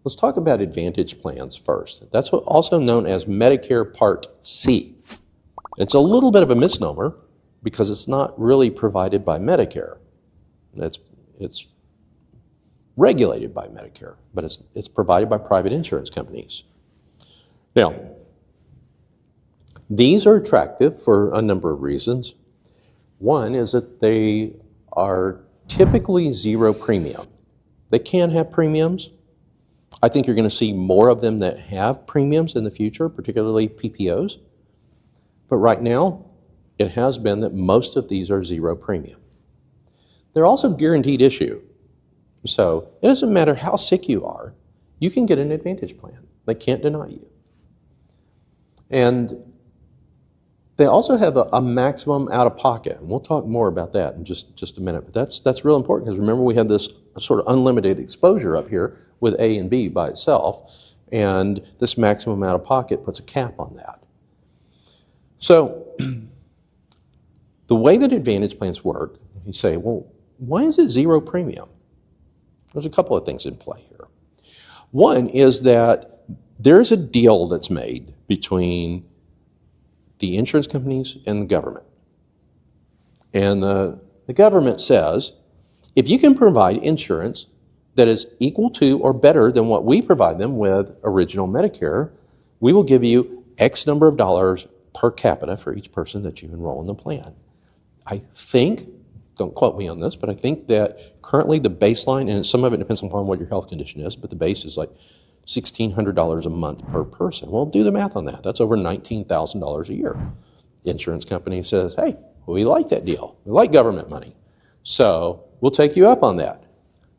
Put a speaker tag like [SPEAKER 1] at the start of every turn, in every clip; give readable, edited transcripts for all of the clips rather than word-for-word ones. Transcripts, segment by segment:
[SPEAKER 1] Let's talk about Advantage plans first. That's what also known as Medicare Part C. It's a little bit of a misnomer because it's not really provided by Medicare. It's regulated by Medicare, but it's provided by private insurance companies. Now, these are attractive for a number of reasons. One is that they are typically zero premium. They can have premiums. I think you're going to see more of them that have premiums in the future, particularly PPOs. But right now, it has been that most of these are zero premium. They're also guaranteed issue. So it doesn't matter how sick you are, you can get an Advantage plan. They can't deny you. And they also have a maximum out-of-pocket, and we'll talk more about that in just a minute. But that's real important because remember we had this sort of unlimited exposure up here with A and B by itself, and this maximum out-of-pocket puts a cap on that. So the way that Advantage plans work, you say, well, why is it zero premium? There's a couple of things in play here. One is that there's a deal that's made between the insurance companies and the government. And the government says, if you can provide insurance that is equal to or better than what we provide them with original Medicare, we will give you X number of dollars per capita for each person that you enroll in the plan. I think, don't quote me on this, but I think that currently the baseline, and some of it depends upon what your health condition is, but the base is like $1,600 a month per person. Well, do the math on that. That's over $19,000 a year. The insurance company says, hey, we like that deal. We like government money. So we'll take you up on that.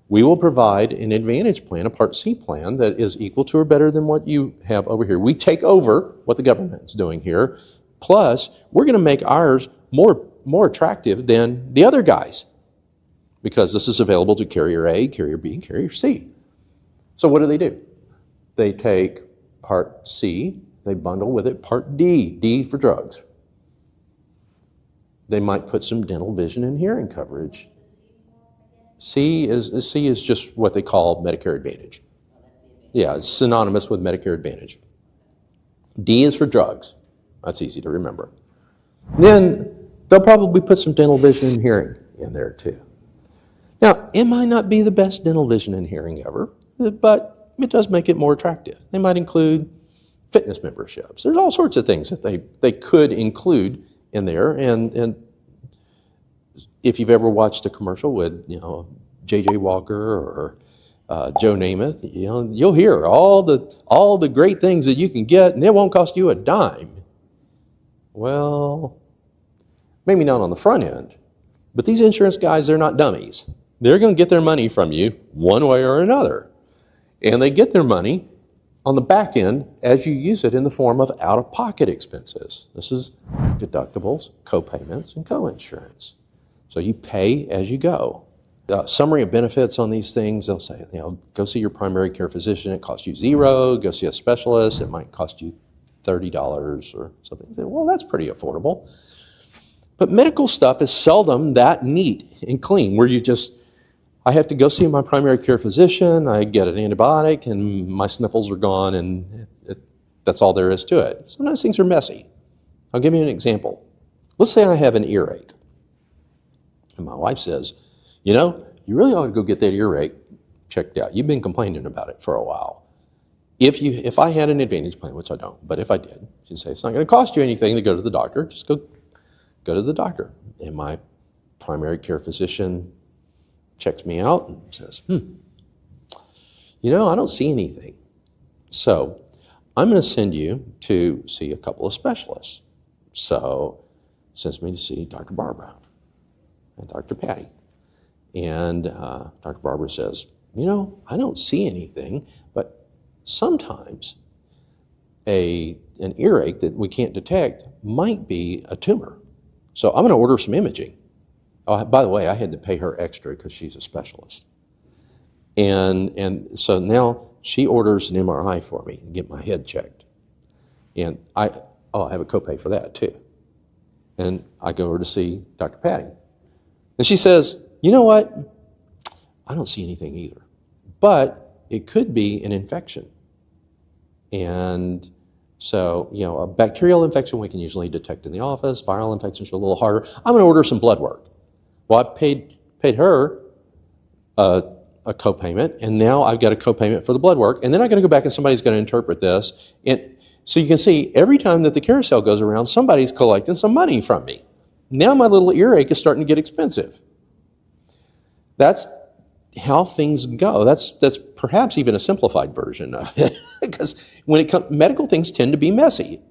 [SPEAKER 1] We will provide an Advantage plan, a Part C plan, that is equal to or better than what you have over here. We take over what the government's doing here. Plus, we're going to make ours more attractive than the other guys because this is available to carrier A, carrier B, and carrier C. So what do? They take Part C, they bundle with it Part D, D for drugs. They might put some dental, vision, and hearing coverage. C is just what they call Medicare Advantage. Yeah, it's synonymous with Medicare Advantage. D is for drugs. That's easy to remember. Then they'll probably put some dental, vision, and hearing in there too. Now, it might not be the best dental, vision, and hearing ever, but it does make it more attractive. They might include fitness memberships. There's all sorts of things that they could include in there. And if you've ever watched a commercial with, J.J. Walker or Joe Namath, you'll hear all the great things that you can get, and it won't cost you a dime. Well, maybe not on the front end, but these insurance guys, they're not dummies. They're going to get their money from you one way or another. And they get their money on the back end as you use it in the form of out-of-pocket expenses. This is deductibles, co-payments, and coinsurance. So you pay as you go. The summary of benefits on these things, they'll say, go see your primary care physician. It costs you $0. Go see a specialist. It might cost you $30 or something. Well, that's pretty affordable. But medical stuff is seldom that neat and clean where I have to go see my primary care physician, I get an antibiotic, and my sniffles are gone, and that's all there is to it. Sometimes things are messy. I'll give you an example. Let's say I have an earache. And my wife says, you really ought to go get that earache checked out. You've been complaining about it for a while. If I had an Advantage plan, which I don't, but if I did, she'd say, it's not going to cost you anything to go to the doctor. Just go to the doctor. And my primary care physician checks me out and says, I don't see anything. So I'm going to send you to see a couple of specialists. So sends me to see Dr. Barbara and Dr. Patty. And Dr. Barbara says, I don't see anything, but sometimes an earache that we can't detect might be a tumor. So I'm going to order some imaging. Oh, by the way, I had to pay her extra because she's a specialist. And so now she orders an MRI for me and get my head checked. And I have a copay for that too. And I go over to see Dr. Patty. And she says, you know what? I don't see anything either. But it could be an infection. And so, a bacterial infection we can usually detect in the office. Viral infections are a little harder. I'm going to order some blood work. Well, I paid her a copayment, and now I've got a copayment for the blood work, and then I'm going to go back and somebody's going to interpret this. And so you can see every time that the carousel goes around, somebody's collecting some money from me. Now my little earache is starting to get expensive. That's how things go. That's perhaps even a simplified version of it, because when it comes, medical things tend to be messy.